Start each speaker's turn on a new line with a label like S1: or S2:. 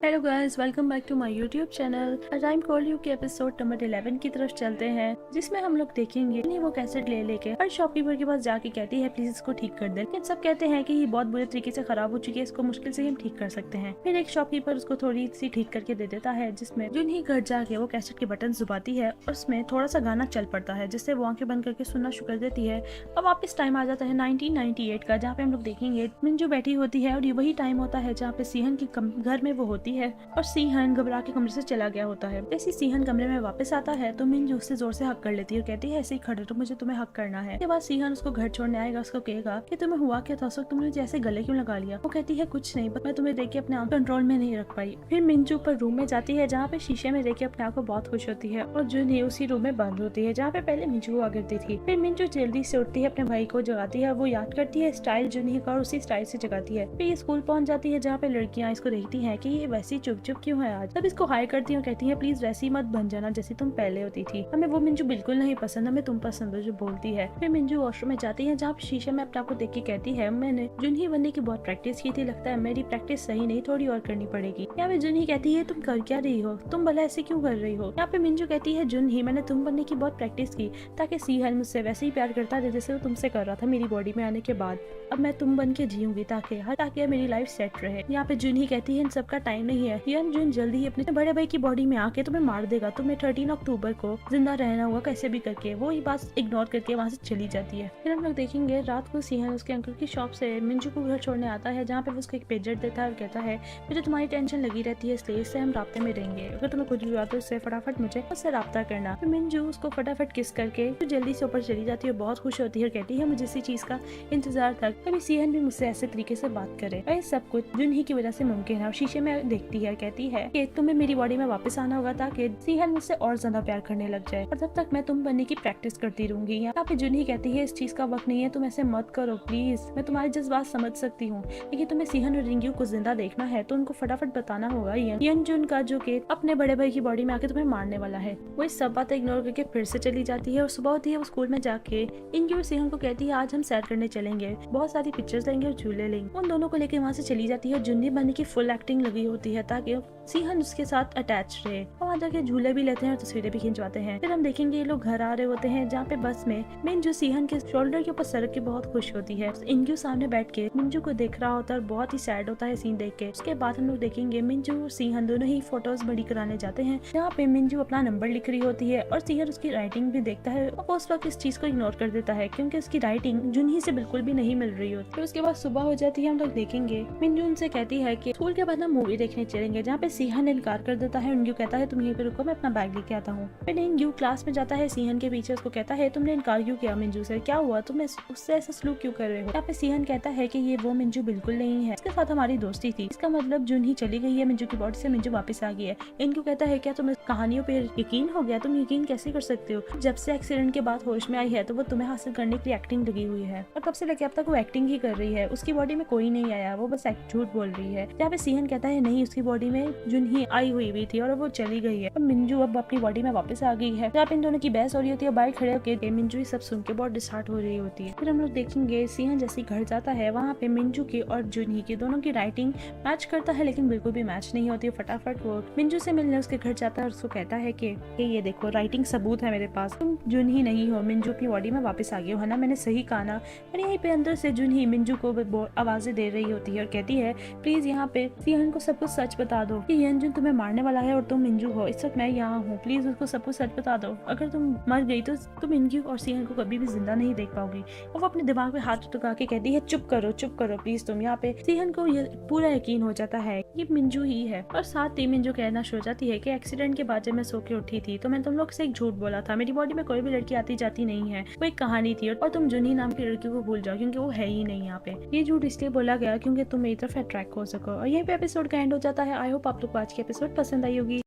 S1: Hello guys, welcome back to my YouTube channel. आज I am call you के episode number 11 की तरफ चलते हैं, जिसमें हम लोग देखेंगे नहीं वो कैसेट ले लेके हर शॉपकीपर के पास जाके कहती है प्लीज इसको ठीक कर दे, लेकिन सब कहते हैं कि ये बहुत बुरे तरीके से खराब हो चुकी है, इसको मुश्किल से ही हम ठीक कर सकते हैं। फिर एक शॉपकीपर उसको थोड़ी सी ठीक करके दे देता है, जिसमें जुन ही घर जाके वो कैसेट के बटन दबाती है और उसमें थोड़ा सा गाना चल पड़ता है, जिससे वो आंखें बंद करके सुनना शुरू कर देती है। अब वापस टाइम आ जाता है 1998 का, जहाँ पे हम लोग देखेंगे मिंजू बैठी होती है और ये वही टाइम होता है जहाँ पे सीहन के घर में वो होती है और सीहन घबरा के कमरे से चला गया होता है। जैसे सीहन कमरे में वापस आता है तो मिंजू उससे जोर से हक कर लेती है और कहती है ऐसे ही खड़े तो मुझे तुम्हें हक करना है। उसके बाद सीहन उसको घर छोड़ने आएगा, उसको कहेगा कि तुम्हें हुआ क्या था, तुमने मुझे ऐसे गले क्यों लगा लिया। वो कहती है कुछ नहीं, मैं तुम्हें देख के अपने आप कंट्रोल में नहीं रख पाई। फिर मिंजू पर रूम में जाती है, जहाँ पे शीशे में देख के अपने आप को बहुत खुश होती है और जुन ही उसी रूम में बंद होती है जहाँ पे पहले मिंजू हुआ करती थी। फिर मिंजू जल्दी से उठती है, अपने भाई को जगाती है, वो याद करती है स्टाइल जुन ही का और उसी स्टाइल से जगाती है। फिर ये स्कूल पहुंच जाती है, जहाँ पे लड़कियां इसको देखती है कि ये वैसी चुप चुप क्यों है आज। तब इसको हाई करती है और कहती है प्लीज वैसी मत बन जाना जैसी तुम पहले होती थी, हमें वो मिंजू बिल्कुल नहीं पसंद, हमें तुम पसंद हो जो बोलती है। फिर मिंजू वॉशरूम में जाती है, जहाँ पे शीशे में अपने आप को देख के कहती है मैंने जुनही बनने की बहुत प्रैक्टिस की थी, लगता है मेरी प्रैक्टिस सही नहीं, थोड़ी और करनी पड़ेगी। यहाँ पे जुनही कहती है तुम कर क्या रही हो, तुम भला ऐसे क्यों कर रही हो। यहाँ पे मिंजू कहती है जुनही मैंने तुम बनने की बहुत प्रैक्टिस की ताकि सीहन मुझसे वैसे ही प्यार करता रहे जैसे वो तुमसे कर रहा था मेरी बॉडी में आने के बाद। अब मैं तुम बन के जीऊंगी ताकि मेरी लाइफ सेट रहे। यहाँ पे जुनही कहती है इन सबका टाइम नहीं है, यन जुन जल्दी ही अपने बड़े भाई की बॉडी में आके तुम्हें मार देगा, तुम्हें 13 अक्टूबर को जिंदा रहना होगा कैसे भी करके। वो ये बात इग्नोर करके वहाँ से चली जाती है। फिर हम लोग देखेंगे रात को सीहन उसके अंकल की शॉप से मिंजू को घर छोड़ने आता है, जहाँ पे वो उसको एक पेजर देता है और कहता है मुझे तुम्हारी टेंशन लगी रहती है, इसलिए इससे हम राब्ते में रहेंगे, अगर तुम्हें कुछ भी हुआ तो इससे फटाफट मुझे उससे राब्ता करना। फिर मिंजू उसको फटाफट किस करके तो जल्दी से ऊपर चली जाती है, बहुत खुश होती है और कहती है मुझे इसी चीज का इंतजार था, कभी सीहन भी मुझसे ऐसे तरीके से बात करे। और सब कुछ जुनही की वजह से मुमकिन है। और शीशे में देखती है, कहती है कि तुम्हें मेरी बॉडी में वापस आना होगा ताकि सीहन मुझसे और ज्यादा प्यार करने लग जाए, और तब तक मैं तुम बनने की प्रैक्टिस करती रहूंगी। यहाँ पे जुनही कहती है इस चीज का वक्त नहीं है, तुम ऐसे मत करो प्लीज, मैं तुम्हारी जज्बात समझ सकती हूँ, लेकिन तुम्हें सीहन और रिंग्यू को जिंदा देखना है तो उनको फटाफट बताना होगा यन जुन का, जो कि अपने बड़े भाई की बॉडी में आके तुम्हें मारने वाला है। वो इस सब बातें इग्नोर करके फिर से चली जाती है और सुबह होती है वो स्कूल में जाके रिंग्यू और सीहन को कहती है आज हम सैर करने चलेंगे, बहुत सारी पिक्चर्स लेंगे और झूले लेंगे। उन दोनों को लेकर वहाँ से चली जाती है। जुन्नी बनने की फुल एक्टिंग लगी होती है ताकि सीहन उसके साथ अटैच रहे, और वहाँ जाके झूले भी लेते हैं और तस्वीरें भी खिंचवाते हैं। फिर हम देखेंगे ये लोग घर आ रहे होते हैं, जहाँ पे बस में मिंजू सीहन के शोल्डर के ऊपर सरक के बहुत खुश होती है। इंजू सामने बैठ के मिंजू को देख रहा होता है और बहुत ही सैड होता है सीन देख के। उसके बाद हम लोग देखेंगे मिंजू और सीहन दोनों ही फोटोज बड़ी कराने जाते हैं, जहाँ पे मिंजू अपना नंबर लिख रही होती है और सीहन उसकी राइटिंग भी देखता है और उस वक्त इस चीज को इग्नोर कर देता है क्योंकि उसकी राइटिंग जुनही से बिल्कुल भी नहीं मिल रही होती। फिर उसके बाद सुबह हो जाती है, हम लोग देखेंगे मिंजू उनसे कहती है कि स्कूल के बाद हम मूवी देखने चलेंगे, जहाँ पे सीहन इनकार कर देता है। इंग्यू कहता है तुम यहीं पे रुको, मैं अपना बैग लेके आता हूँ। फिर इंग्यू क्लास में जाता है सीहन के पीछे, उसको कहता है तुमने इनकार क्यों किया मिंजू से, क्या हुआ, तुम उससे ऐसा सलूक क्यों कर रहे हो। यहाँ पे सीहन कहता है कि ये वो मिंजू बिल्कुल नहीं है, इसके साथ हमारी दोस्ती थी, इसका मतलब जुन ही चली गई है मिंजू की बॉडी से, मिंजू वापस आ गई है। इंग्यू कहता है क्या तुम्हें कहानियों पे यकीन हो गया, तुम यकीन कैसे कर सकते हो, जब से एक्सीडेंट के बाद होश में आई है तो वो तुम्हें हासिल करने के लिए एक्टिंग लगी हुई है, और तब से लेके अब तक वो एक्टिंग ही कर रही है, उसकी बॉडी में कोई नहीं आया, वो बस झूठ बोल रही है। यहाँ पे सीहन कहता है नहीं, उसकी बॉडी में जुन ही आई हुई थी और वो चली गई है, और मिंजू अब अपनी बॉडी में वापस आ गई है। यहाँ पे इन दोनों की बहस हो रही होती है, बाइक खड़े होकर मिंजू सब सुन के बहुत डिस्हार्ट हो रही होती है। फिर हम लोग देखेंगे सीहन जैसे घर जाता है, वहाँ पे मिंजू की और जुनही की दोनों की राइटिंग मैच करता है, लेकिन बिल्कुल भी मैच नहीं होती। फटाफट वो मिंजू से मिलने उसके घर जाता है और उसको कहता है कि ये देखो राइटिंग सबूत है मेरे पास, तुम जुनही नहीं हो, मिंजू अपनी बॉडी में वापस आ गई हो, है ना, मैंने सही कहा ना। और यहीं पे अंदर से जुनही मिंजू को आवाजें दे रही होती है और कहती है प्लीज यहाँ पे सीहन को सब कुछ सच बता दो कि यनजुन तुम्हें मारने वाला है और तुम मिंजू हो, इस वक्त मैं यहाँ हूँ, प्लीज उसको सब कुछ सच बता दो, अगर तुम मर गई तो तुम इंग्यू और सीहन को कभी भी जिंदा नहीं देख पाओगी। और वो अपने दिमाग में हाथ टुका के कहती है चुप करो प्लीज तुम। यहाँ पे सीहन को ये पूरा यकीन हो जाता है ये मिंजू ही है, और साथ ही मिंजू कहना शुरू हो जाती है कि एक्सीडेंट के बाद जब मैं सो के उठी थी तो मैं तुम लोग से एक झूठ बोला था, मेरी बॉडी में कोई भी लड़की आती जाती नहीं है, वो एक कहानी थी, और तुम जुनही नाम की लड़की को भूल जाओ क्योंकि वो है ही नहीं। यहाँ पे ये झूठ इसलिए बोला गया क्योंकि तुम मेरी तरफ अट्रैक्ट हो सको। और यहीं पे एपिसोड का एंड हो जाता है। आई होप आप लोग को आज की एपिसोड पसंद आई होगी।